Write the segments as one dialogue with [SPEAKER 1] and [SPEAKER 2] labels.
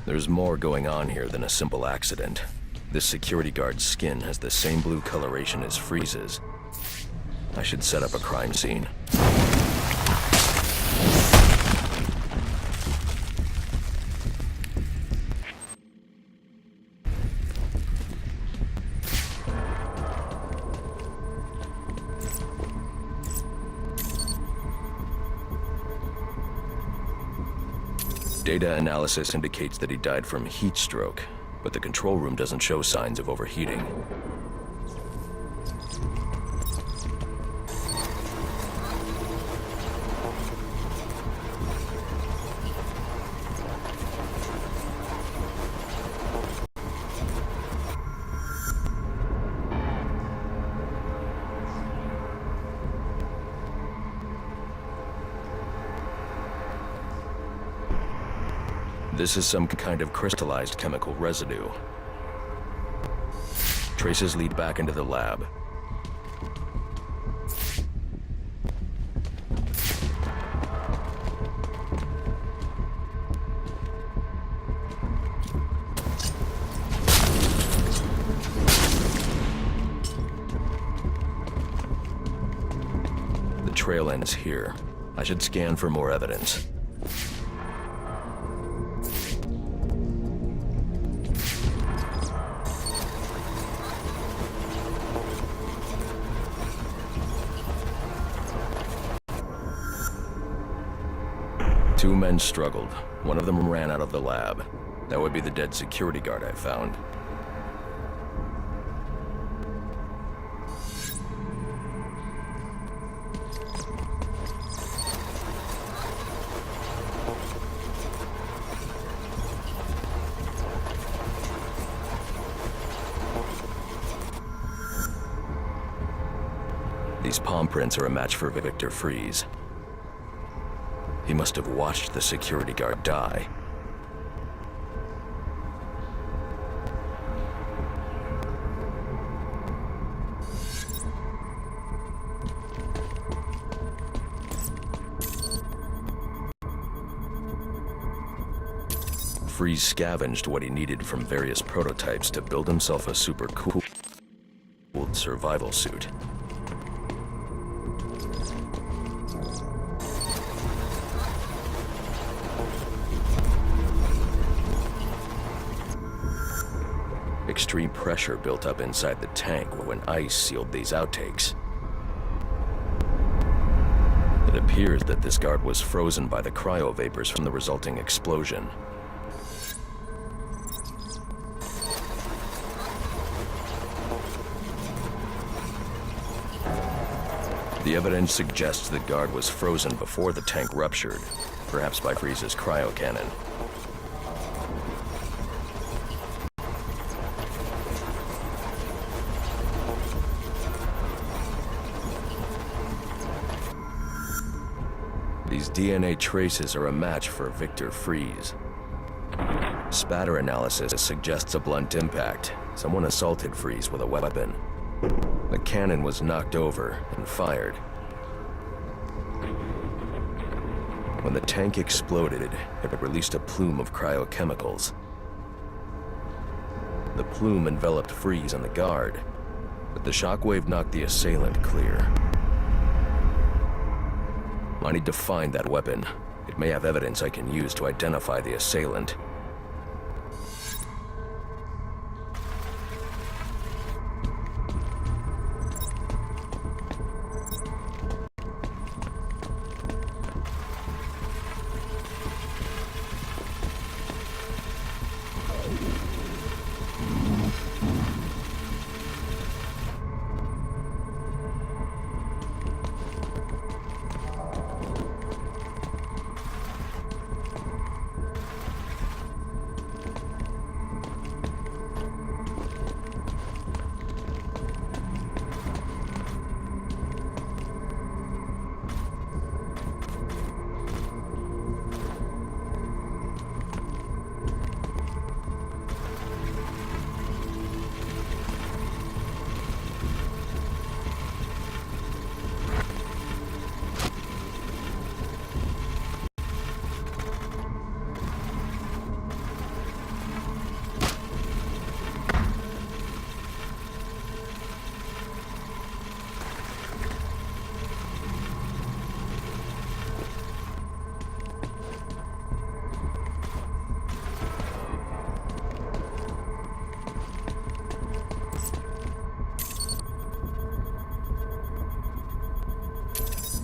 [SPEAKER 1] There's more going on here than a simple accident. This security guard's skin has the same blue coloration as Freeze's. I should set up a crime scene. Data analysis indicates that he died from heat stroke, but the control room doesn't show signs of overheating. This is some kind of crystallized chemical residue. Traces lead back into the lab. The trail ends here. I should scan for more evidence. Two men struggled. One of them ran out of the lab. That would be the dead security guard I found. These palm prints are a match for Victor Freeze. He must have watched the security guard die. Freeze scavenged what he needed from various prototypes to build himself a super cool survival suit. Extreme pressure built up inside the tank when ice sealed these outtakes. It appears that this guard was frozen by the cryo vapors from the resulting explosion. The evidence suggests the guard was frozen before the tank ruptured, perhaps by Freeze's cryo cannon. These DNA traces are a match for Victor Freeze. Spatter analysis suggests a blunt impact. Someone assaulted Freeze with a weapon. The cannon was knocked over and fired. When the tank exploded, it released a plume of cryochemicals. The plume enveloped Freeze and the guard, but the shockwave knocked the assailant clear. I need to find that weapon. It may have evidence I can use to identify the assailant.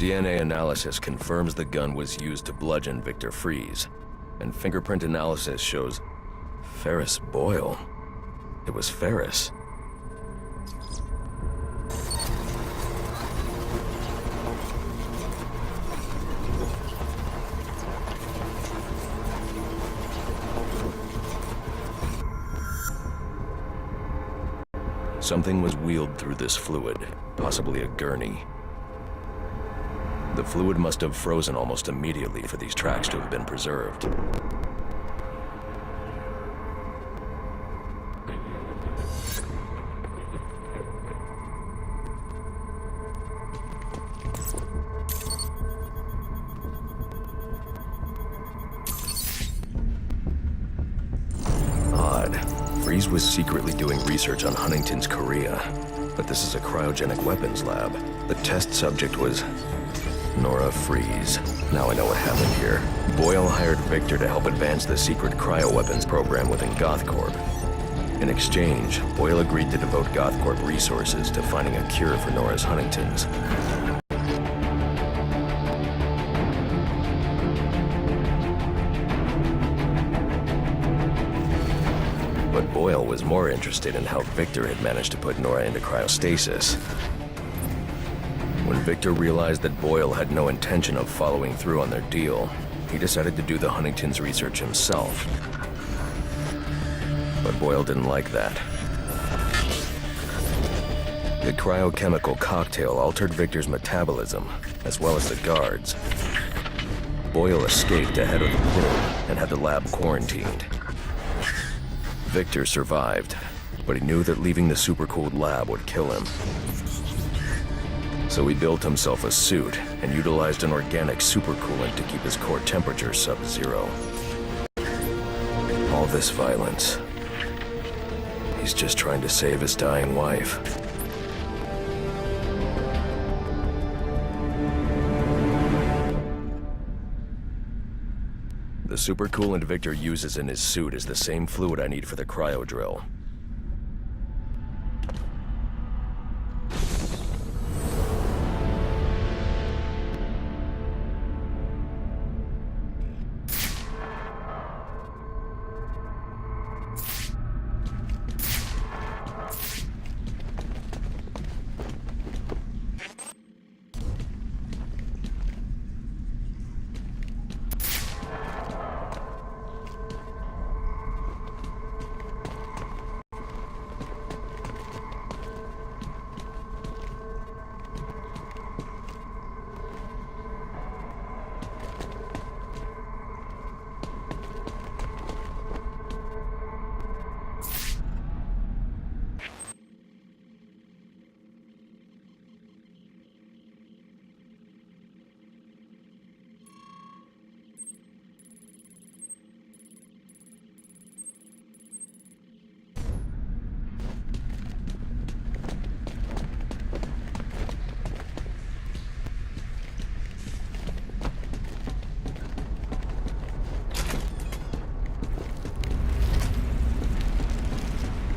[SPEAKER 1] DNA analysis confirms the gun was used to bludgeon Victor Fries, and fingerprint analysis shows Ferris Boyle. It was Ferris. Something was wheeled through this fluid, possibly a gurney. The fluid must have frozen almost immediately for these tracks to have been preserved. Odd. Fries was secretly doing research on Huntington's Korea, but this is a cryogenic weapons lab. The test subject was Nora Fries. Now I know what happened here. Boyle hired Victor to help advance the secret cryoweapons program within GothCorp. In exchange, Boyle agreed to devote GothCorp resources to finding a cure for Nora's Huntington's. But Boyle was more interested in how Victor had managed to put Nora into cryostasis. When Victor realized that Boyle had no intention of following through on their deal, he decided to do the Huntington's research himself. But Boyle didn't like that. The cryochemical cocktail altered Victor's metabolism, as well as the guards. Boyle escaped ahead of the plume and had the lab quarantined. Victor survived, but he knew that leaving the supercooled lab would kill him. So he built himself a suit and utilized an organic supercoolant to keep his core temperature sub-zero. All this violence. He's just trying to save his dying wife. The supercoolant Victor uses in his suit is the same fluid I need for the cryo drill.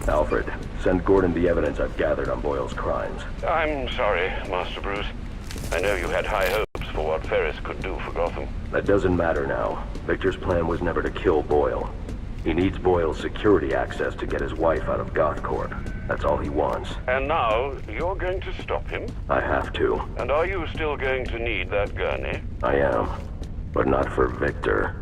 [SPEAKER 1] Alfred, send Gordon the evidence I've gathered on Boyle's crimes.
[SPEAKER 2] I'm sorry, Master Bruce. I know you had high hopes for what Ferris could do for Gotham.
[SPEAKER 1] That doesn't matter now. Victor's plan was never to kill Boyle. He needs Boyle's security access to get his wife out of GothCorp. That's all he wants.
[SPEAKER 2] And now, you're going to stop him?
[SPEAKER 1] I have to.
[SPEAKER 2] And are you still going to need that gurney?
[SPEAKER 1] I am. But not for Victor.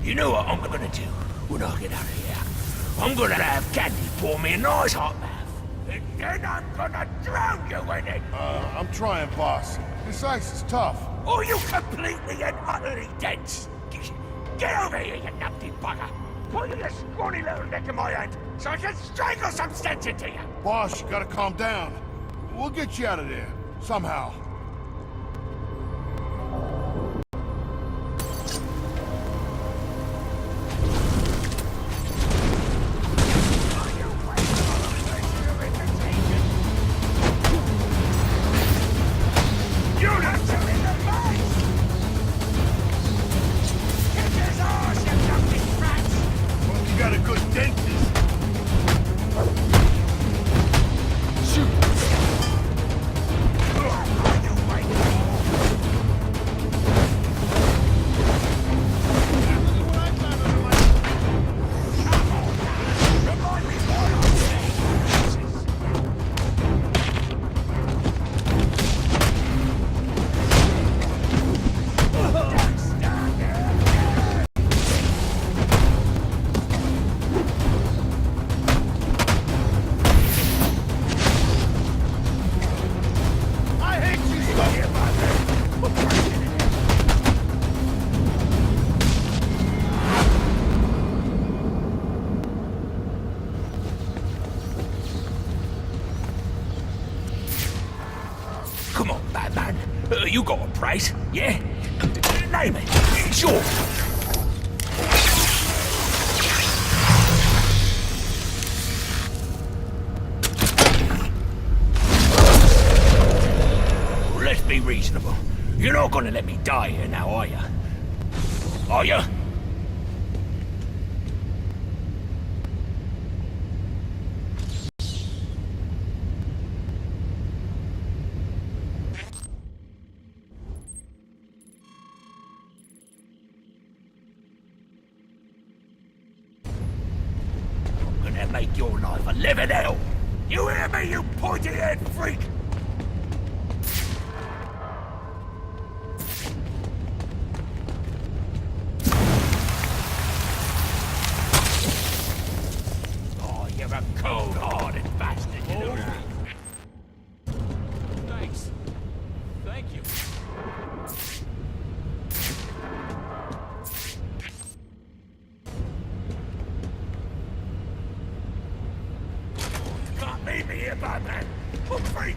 [SPEAKER 3] You know what I'm gonna do when I get out of here? I'm gonna have Candy pour me a nice hot bath. And then I'm gonna drown you in it.
[SPEAKER 4] I'm trying, boss. This ice is tough.
[SPEAKER 3] Oh, you completely and utterly dense. Get over here, you numpty bugger. Put your scrawny little neck in my hand so I can strangle some sense into you.
[SPEAKER 4] Boss, you gotta calm down. We'll get you out of there. Somehow.
[SPEAKER 3] Come on, Batman. You got a price, yeah? Name it. It's yours. Let's be reasonable. You're not gonna let me die here now, are you? Are you? I'm gonna make your life a living hell. You hear me, you pointy-head freak? You're a cold-hearted bastard, you know that.
[SPEAKER 5] Thanks. Thank you.
[SPEAKER 3] Can't leave me here, Batman. I'm free.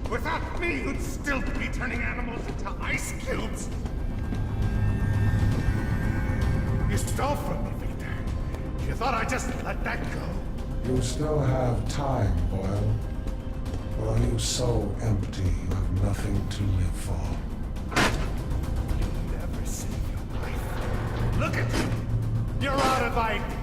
[SPEAKER 6] Without me, you'd still be turning animals into ice cubes. You stole from me, Victor. You thought I'd just let that go?
[SPEAKER 7] You still have time, Boyle. Or are you so empty you have nothing to live for?
[SPEAKER 6] You'll never save your life. Look at you! You're out of ideas.